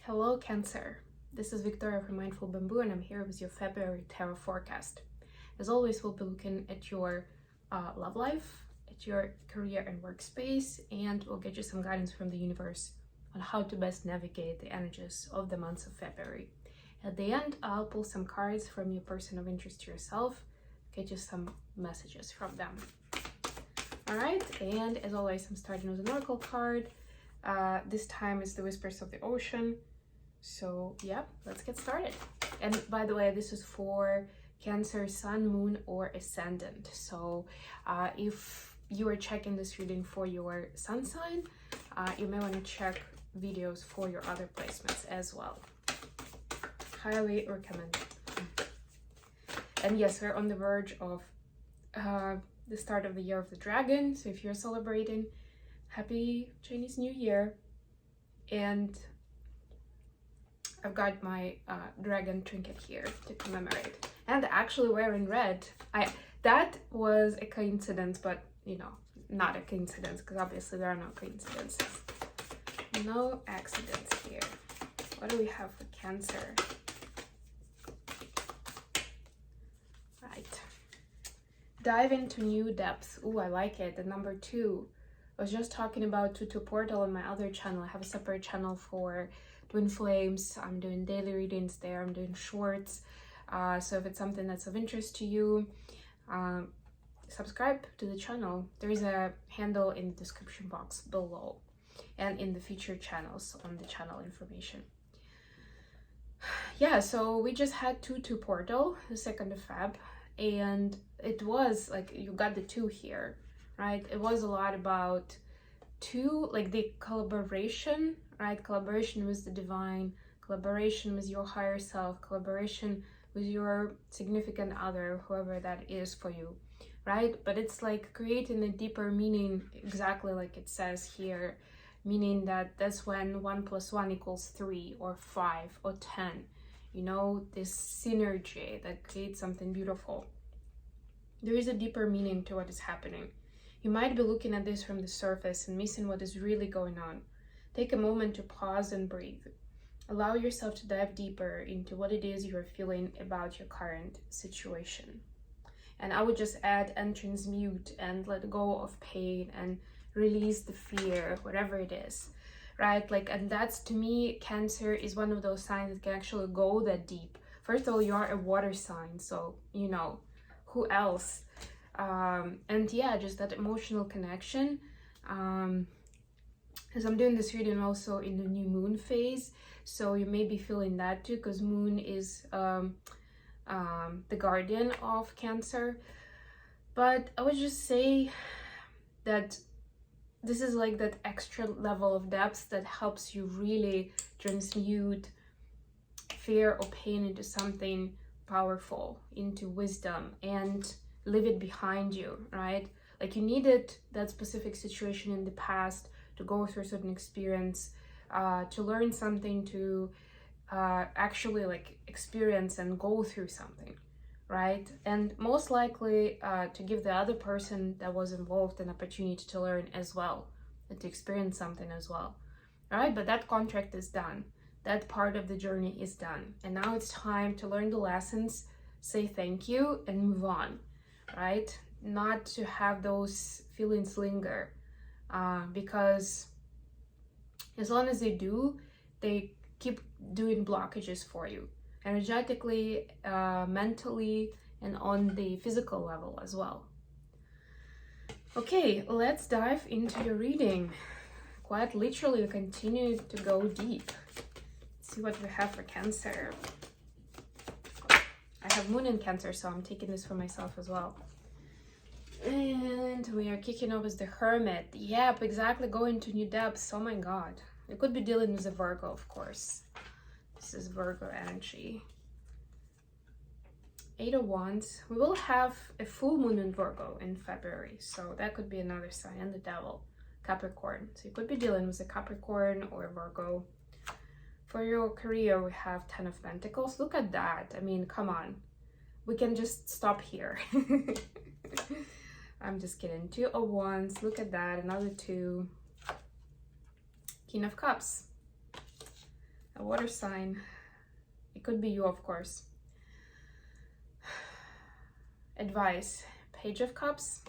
Hello Cancer, this is Victoria from Mindful Bamboo and I'm here with your February tarot forecast. As always, we'll be looking at your love life, at your career and workspace, and we'll get you some guidance from the universe on how to best navigate the energies of the months of February. At the end, I'll pull some cards from your person of interest to yourself, get you some messages from them. Alright, and as always, I'm starting with an oracle card. This time is the Whispers of the Ocean. So yeah, let's get started. And by the way, this is for Cancer, Sun, Moon, or Ascendant. So if you are checking this reading for your sun sign, you may want to check videos for your other placements as well. Highly recommend. And yes, we're on the verge of the start of the Year of the Dragon. So if you're celebrating, happy Chinese New Year. And I've got my dragon trinket here to commemorate, and actually wearing red. That was a coincidence, but you know, not a coincidence, because obviously there are no coincidences. No accidents here. What do we have for Cancer? Right. Dive into new depths. Ooh, I like it. The number 2. I was just talking about 2 portal on my other channel. I have a separate channel for Twinflames. I'm doing daily readings there. I'm doing shorts. So if it's something that's of interest to you, subscribe to the channel. There is a handle in the description box below and in the featured channels on the channel information. Yeah, so we just had 2 portal, the 2nd of Feb, and it was like, you got the 2 here, right? It was a lot about 2, like the collaboration, right? Collaboration with the divine, collaboration with your higher self, collaboration with your significant other, whoever that is for you, right? But it's like creating a deeper meaning, exactly like it says here, meaning that that's when 1 + 1 = 3 or 5 or 10, you know, this synergy that creates something beautiful. There is a deeper meaning to what is happening. You might be looking at this from the surface and missing what is really going on. Take a moment to pause and breathe. Allow yourself to dive deeper into what it is you are feeling about your current situation. And I would just add and transmute and let go of pain and release the fear, whatever it is, right? Like, and that's, to me, Cancer is one of those signs that can actually go that deep. First of all, you are a water sign, so, you know, who else? And yeah, just that emotional connection. As I'm doing this reading also in the new moon phase, so you may be feeling that too, because moon is the guardian of Cancer. But I would just say that this is like that extra level of depth that helps you really transmute fear or pain into something powerful, into wisdom, and leave it behind you, right? Like, you needed that specific situation in the past to go through a certain experience, to learn something, to actually like experience and go through something, right? And most likely to give the other person that was involved an opportunity to learn as well, and to experience something as well. All right, but that contract is done. That part of the journey is done. And now it's time to learn the lessons, say thank you, and move on, right? Not to have those feelings linger, because as long as they do, they keep doing blockages for you, energetically, mentally, and on the physical level as well. Okay, let's dive into your reading. Quite literally, continue to go deep. Let's see what we have for Cancer. I have Moon in Cancer, so I'm taking this for myself as well. And we are kicking off with the Hermit. Yep, exactly, going to new depths. Oh my god. You could be dealing with a Virgo, of course. This is Virgo energy. 8 of Wands. We will have a full moon in Virgo in February, so that could be another sign. And the Devil, Capricorn. So you could be dealing with a Capricorn or a Virgo. For your career, we have 10 of Pentacles. Look at that. I mean, come on. We can just stop here. I'm just kidding. 2 of Wands. Look at that. Another 2. King of Cups. A water sign. It could be you, of course. Advice. Page of Cups.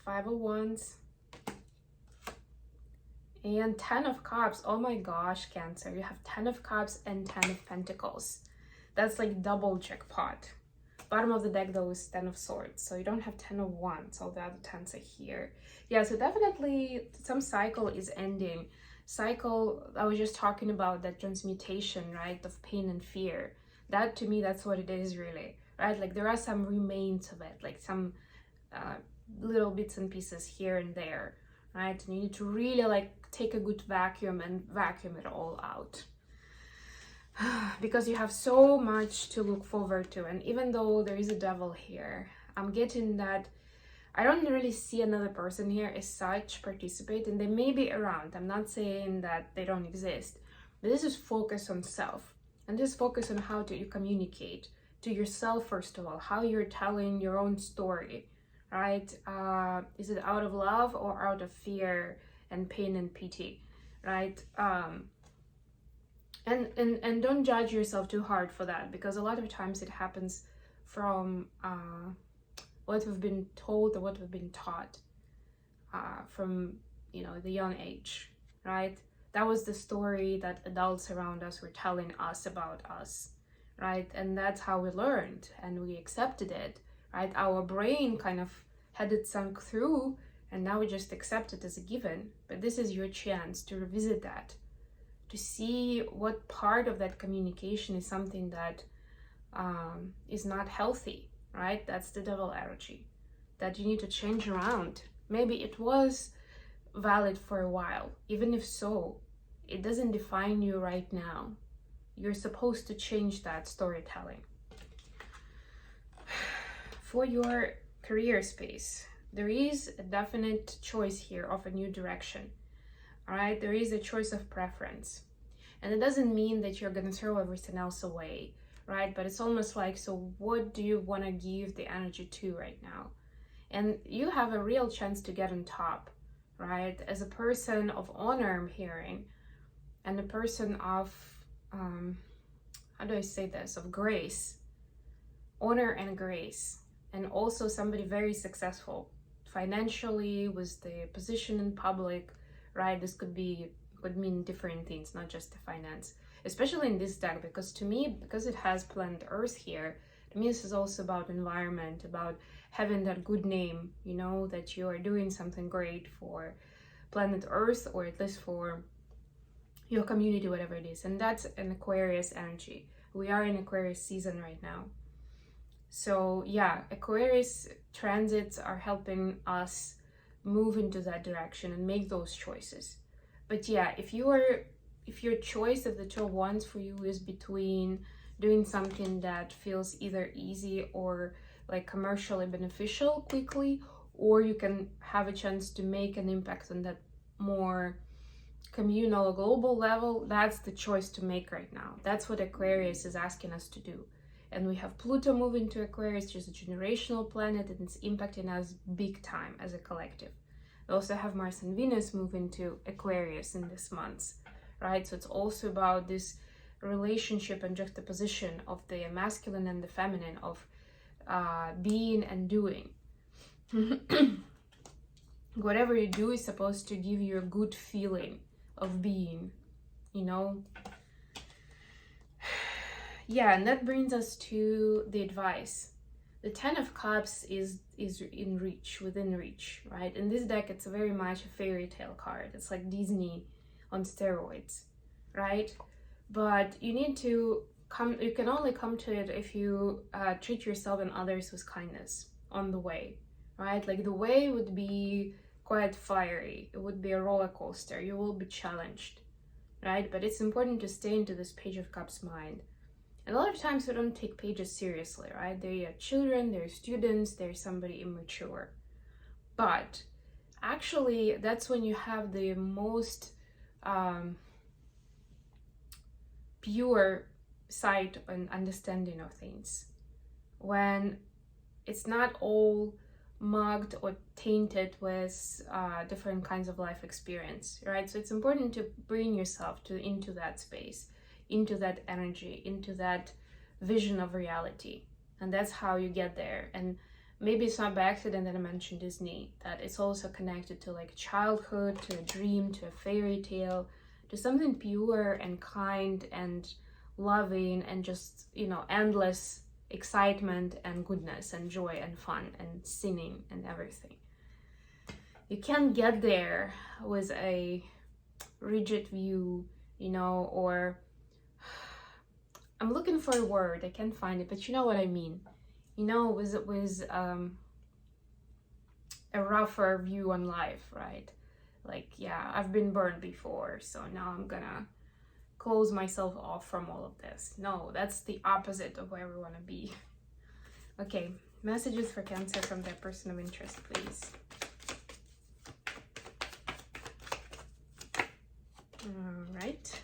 5 of Wands. And 10 of Cups. Oh my gosh, Cancer. You have 10 of Cups and 10 of Pentacles. That's like double jackpot. Bottom of the deck though is 10 of Swords. So you don't have 10 of Wands. All the other 10s are here. Yeah, so definitely some cycle is ending. Cycle, I was just talking about that transmutation, right? Of pain and fear. That to me, that's what it is really, right? Like there are some remains of it, like some little bits and pieces here and there, right? And you need to really like take a good vacuum and vacuum it all out. Because you have so much to look forward to. And even though there is a devil here, I'm getting that I don't really see another person here as such participate, and they may be around. I'm not saying that they don't exist, but this is focus on self, and this focus on how you communicate to yourself, first of all, how you're telling your own story, right? Is it out of love or out of fear and pain and pity, right? And don't judge yourself too hard for that, because a lot of times it happens from what we've been told or what we've been taught from, you know, the young age, right? That was the story that adults around us were telling us about us, right? And that's how we learned and we accepted it, right? Our brain kind of had it sunk through, and now we just accept it as a given. But this is your chance to revisit that, to see what part of that communication is something that is not healthy, right? That's the devil energy that you need to change around. Maybe it was valid for a while. Even if so, it doesn't define you right now. You're supposed to change that storytelling. For your career space, there is a definite choice here of a new direction. All right, there is a choice of preference. And it doesn't mean that you're going to throw everything else away, right? But it's almost like, so what do you want to give the energy to right now? And you have a real chance to get on top, right? As a person of honor, I'm hearing, and a person of, how do I say this? Of grace, honor and grace, and also somebody very successful financially with the position in public, right? This could mean different things, not just the finance, especially in this deck, because to me, because it has planet Earth here, to me this is also about environment, about having that good name, you know, that you are doing something great for planet Earth, or at least for your community, whatever it is. And that's an Aquarius energy. We are in Aquarius season right now. So yeah, Aquarius transits are helping us move into that direction and make those choices. But yeah, if your choice of the Two of Wands for you is between doing something that feels either easy or like commercially beneficial quickly, or you can have a chance to make an impact on that more communal or global level, that's the choice to make right now. That's what Aquarius is asking us to do. And we have Pluto moving to Aquarius, which is a generational planet, and it's impacting us big time as a collective. We also have Mars and Venus moving to Aquarius in this month, right? So it's also about this relationship and juxtaposition of the masculine and the feminine, of being and doing. Whatever you do is supposed to give you a good feeling of being, you know? Yeah, and that brings us to the advice. The Ten of Cups is in reach, within reach, right? In this deck, it's very much a fairy tale card. It's like Disney on steroids, right? But you need to you can only come to it if you treat yourself and others with kindness on the way, right? Like the way would be quite fiery. It would be a roller coaster. You will be challenged, right? But it's important to stay into this Page of Cups mind. And a lot of times we don't take pages seriously, right? They are children, they're students, they're somebody immature. But actually, that's when you have the most pure sight and understanding of things. When it's not all mugged or tainted with different kinds of life experience, right? So it's important to bring yourself into that space, into that energy, into that vision of reality. And that's how you get there. And maybe it's not by accident that I mentioned Disney, that it's also connected to like childhood, to a dream, to a fairy tale, to something pure and kind and loving and just, you know, endless excitement and goodness and joy and fun and singing and everything. You can't get there with a rigid view, you know, or I'm looking for a word, I can't find it, but you know what I mean. You know, with a rougher view on life, right? Like, yeah, I've been burned before, so now I'm gonna close myself off from all of this. No, that's the opposite of where we want to be. Okay, messages for Cancer from their person of interest, please. All right,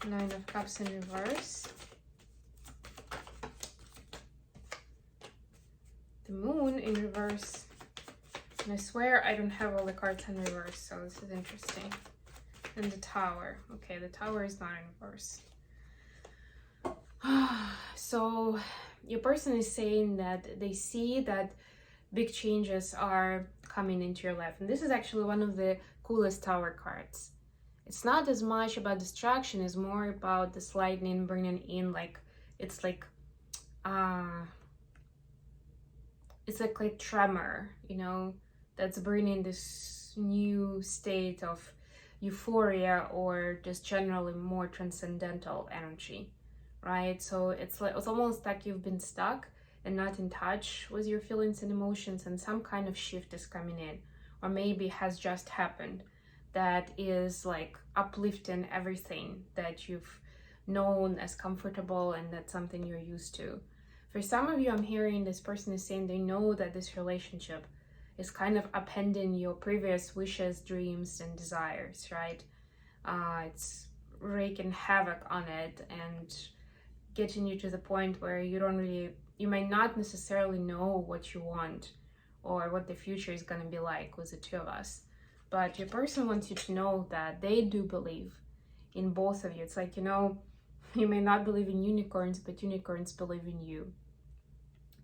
Nine of Cups in reverse. The Moon in reverse. And I swear I don't have all the cards in reverse, so this is interesting. And the Tower. Okay, the Tower is not in reverse. So your person is saying that they see that big changes are coming into your life. And this is actually one of the coolest Tower cards. It's not as much about distraction, it's more about this lightning bringing in, like, it's like tremor, you know, that's bringing this new state of euphoria or just generally more transcendental energy, right? So it's almost like you've been stuck and not in touch with your feelings and emotions, and some kind of shift is coming in, or maybe has just happened, that is like uplifting everything that you've known as comfortable and that's something you're used to. For some of you, I'm hearing this person is saying they know that this relationship is kind of upending your previous wishes, dreams, and desires, right? It's wreaking havoc on it and getting you to the point where you might not necessarily know what you want or what the future is going to be like with the two of us. But your person wants you to know that they do believe in both of you. It's like, you know, you may not believe in unicorns, but unicorns believe in you.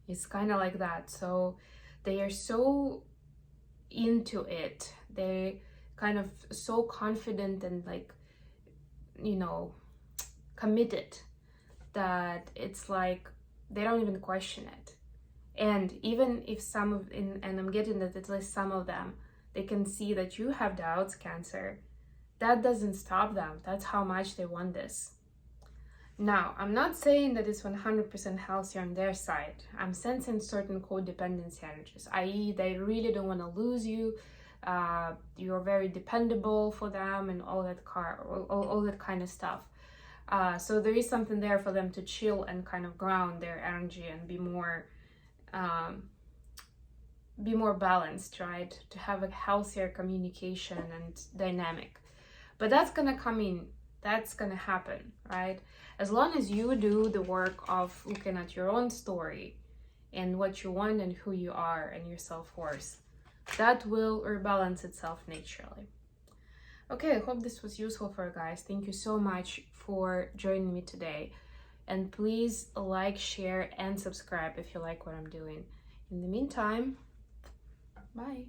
It's kind of like that. So they are so into it. They kind of so confident and, like, you know, committed that it's like they don't even question it. And even if and I'm getting that at least some of them, they can see that you have doubts, Cancer, that doesn't stop them. That's how much they want this. Now, I'm not saying that it's 100% healthy on their side. I'm sensing certain codependency energies, i.e. they really don't want to lose you. You're very dependable for them and all that kind of stuff. So there is something there for them to chill and kind of ground their energy and be more balanced, right? To have a healthier communication and dynamic. But that's gonna come in. That's gonna happen, right? As long as you do the work of looking at your own story and what you want and who you are and your self-worth, that will rebalance itself naturally. Okay, I hope this was useful for you guys. Thank you so much for joining me today. And please like, share, and subscribe if you like what I'm doing. In the meantime, bye.